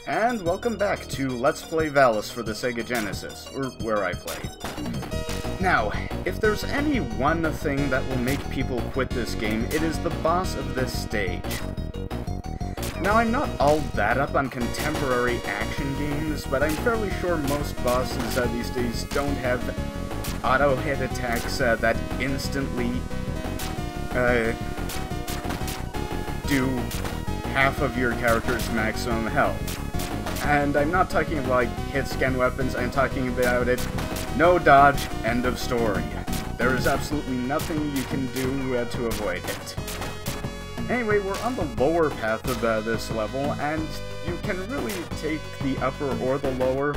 And welcome back to Let's Play Valis for the Sega Genesis, or where I play. Now, if there's any one thing that will make people quit this game, it is the boss of this stage. Now, I'm not all that up on contemporary action games, but I'm fairly sure most bosses these days don't have auto-hit attacks that instantly do half of your character's maximum health. And I'm not talking about like hit-scan weapons, I'm talking about it, no dodge, end of story. There is absolutely nothing you can do to avoid it. Anyway, we're on the lower path of this level, and you can really take the upper or the lower,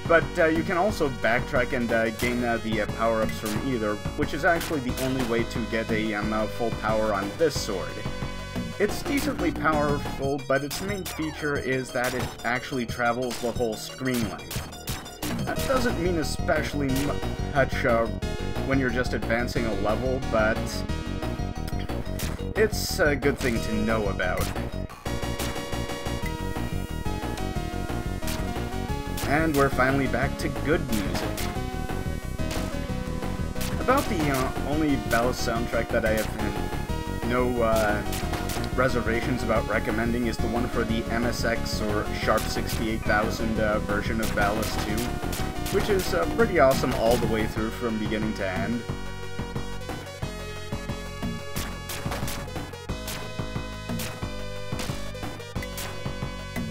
but you can also backtrack and gain the power-ups from either, which is actually the only way to get a full power on this sword. It's decently powerful, but its main feature is that it actually travels the whole screen length. That doesn't mean especially much when you're just advancing a level, but it's a good thing to know about. And we're finally back to good music. About the only Valis soundtrack that I have no reservations about recommending is the one for the MSX or Sharp 68000 version of Valis 2, which is pretty awesome all the way through from beginning to end.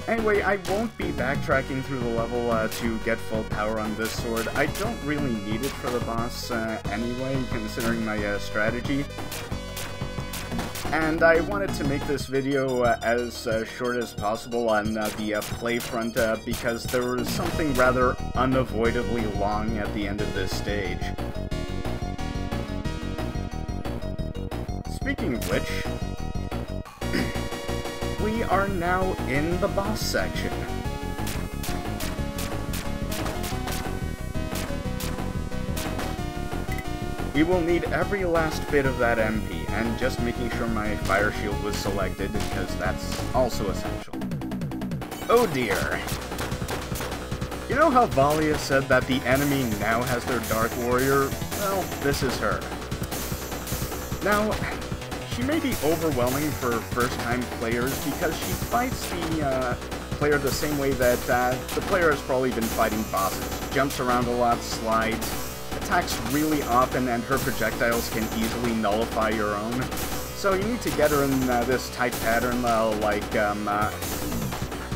Anyway, I won't be backtracking through the level to get full power on this sword. I don't really need it for the boss anyway, considering my strategy. And I wanted to make this video as short as possible on the play front because there was something rather unavoidably long at the end of this stage. Speaking of which, we are now in the boss section. We will need every last bit of that MP, and just making sure my fire shield was selected, because that's also essential. Oh dear. You know how Valis said that the enemy now has their Dark Warrior? Well, this is her. Now, she may be overwhelming for first-time players because she fights the player the same way that the player has probably been fighting bosses. Jumps around a lot, slides, attacks really often, and her projectiles can easily nullify your own. So you need to get her in this tight pattern like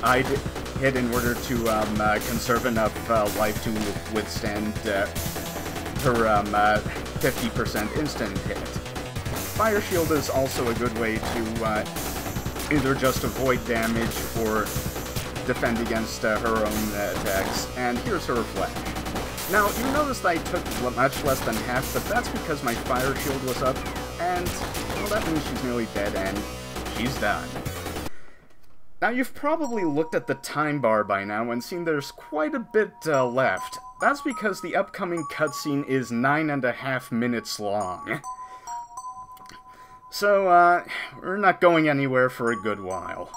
I'd hit in order to conserve enough life to withstand her 50% instant hit. Fire Shield is also a good way to either just avoid damage or defend against her own attacks, and here's her flash. Now, you noticed I took much less than half, but that's because my fire shield was up, and, well, that means she's nearly dead, and she's done. Now, you've probably looked at the time bar by now and seen there's quite a bit left. That's because the upcoming cutscene is 9.5 minutes long. So, we're not going anywhere for a good while.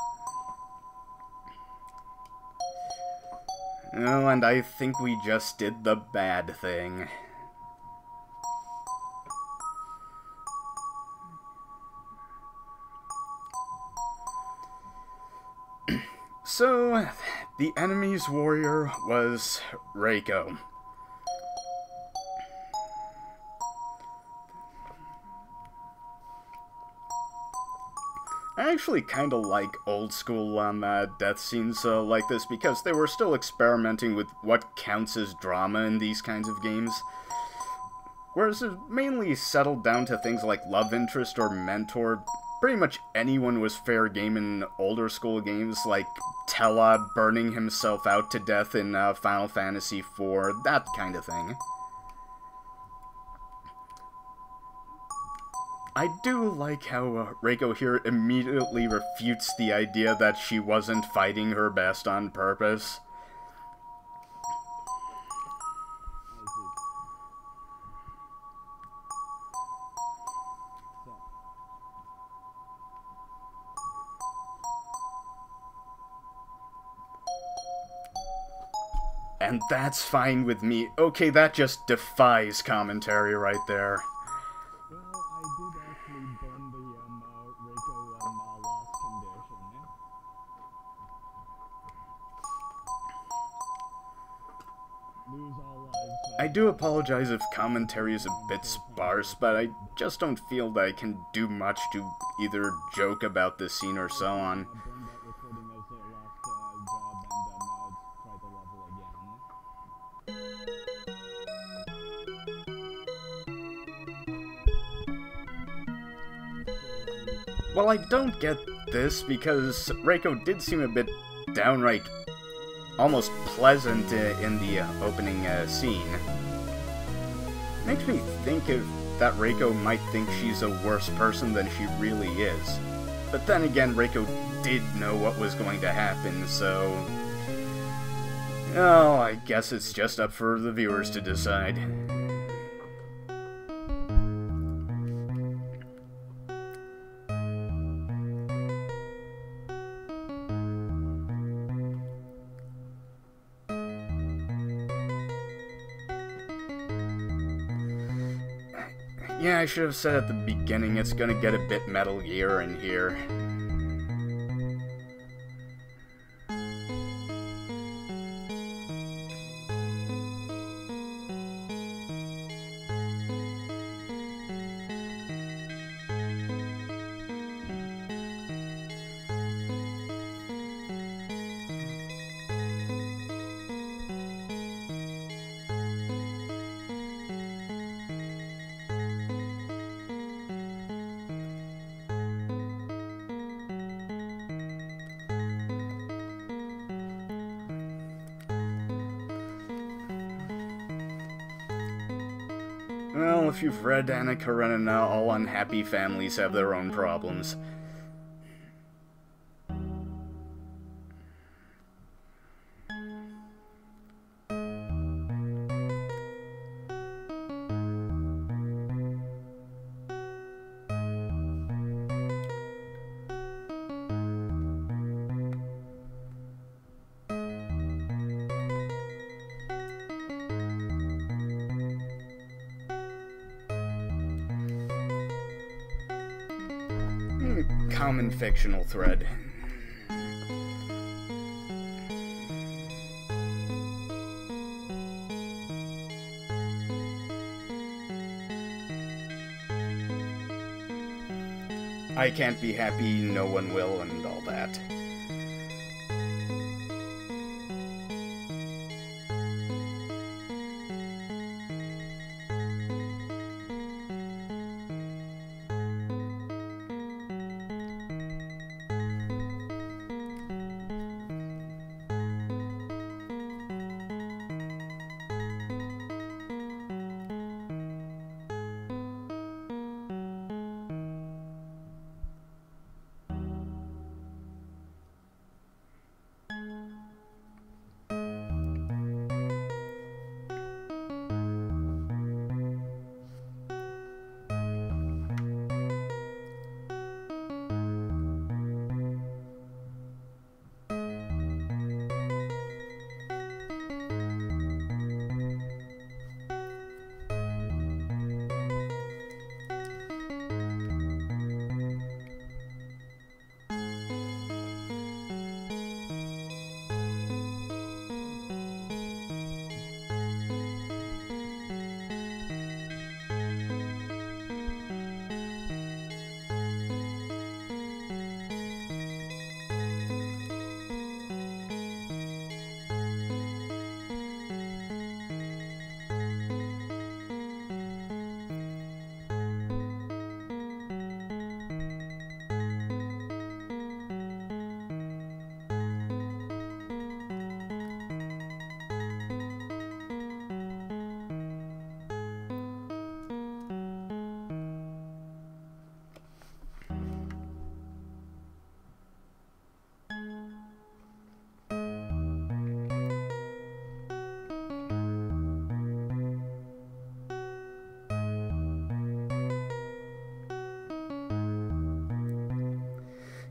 Oh, and I think we just did the bad thing. So, the enemy's warrior was Reiko. I actually kind of like old school death scenes like this because they were still experimenting with what counts as drama in these kinds of games. Whereas it mainly settled down to things like love interest or mentor. Pretty much anyone was fair game in older school games like Tella burning himself out to death in Final Fantasy IV, that kind of thing. I do like how Reiko here immediately refutes the idea that she wasn't fighting her best on purpose. And that's fine with me. Okay, that just defies commentary right there. Well, I did actually burn the Reiko lost condition. Lose all lives. I do apologize if commentary is a bit sparse, but I just don't feel that I can do much to either joke about this scene or so on. Burn that recording as a lost job and try the level again. Well, I don't get this, because Reiko did seem a bit downright almost pleasant in the opening scene. Makes me think if that Reiko might think she's a worse person than she really is. But then again, Reiko did know what was going to happen, so... oh, I guess it's just up for the viewers to decide. Yeah, I should have said at the beginning, it's gonna get a bit Metal Gear in here. Well, if you've read Anna Karenina, all unhappy families have their own problems. Common fictional thread. I can't be happy, no one will, and all that.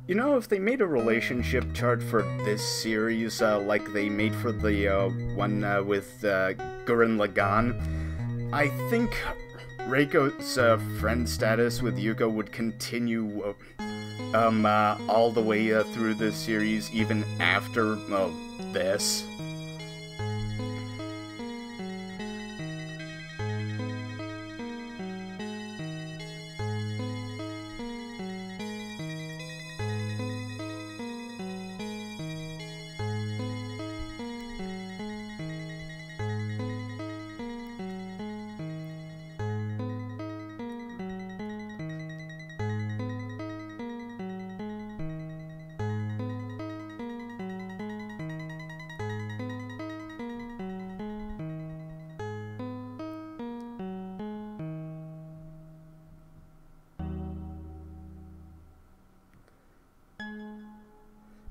You know, if they made a relationship chart for this series, like they made for the one with Gurren Lagann, I think Reiko's friend status with Yuko would continue all the way through this series, even after this.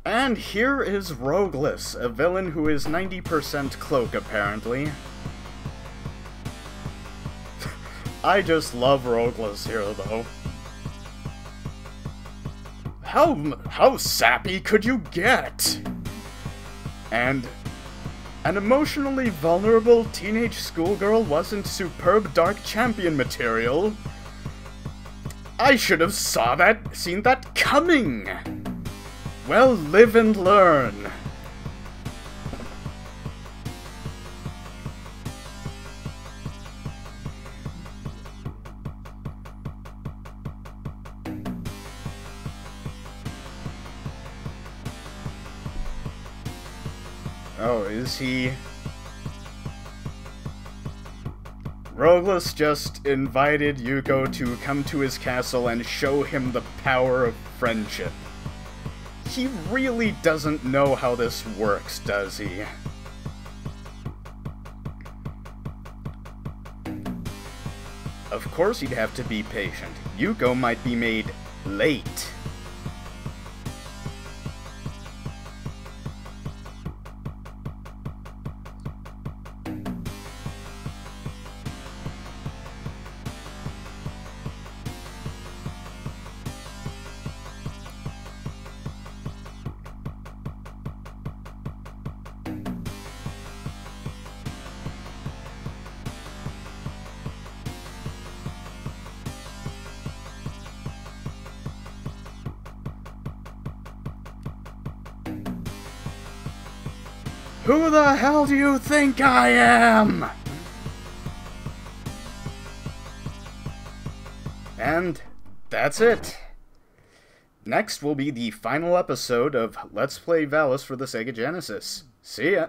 And here is Rogueless, a villain who is 90% cloak, apparently. I just love Rogueless here, though. How sappy could you get? And an emotionally vulnerable teenage schoolgirl wasn't superb dark champion material. I should have seen that coming! Well, live and learn. Oh, is he? Rogueless just invited Yuko to come to his castle and show him the power of friendship. He really doesn't know how this works, does he? Of course he'd have to be patient. Yuko might be made late. Who the hell do you think I am? And that's it. Next will be the final episode of Let's Play Valis for the Sega Genesis. See ya!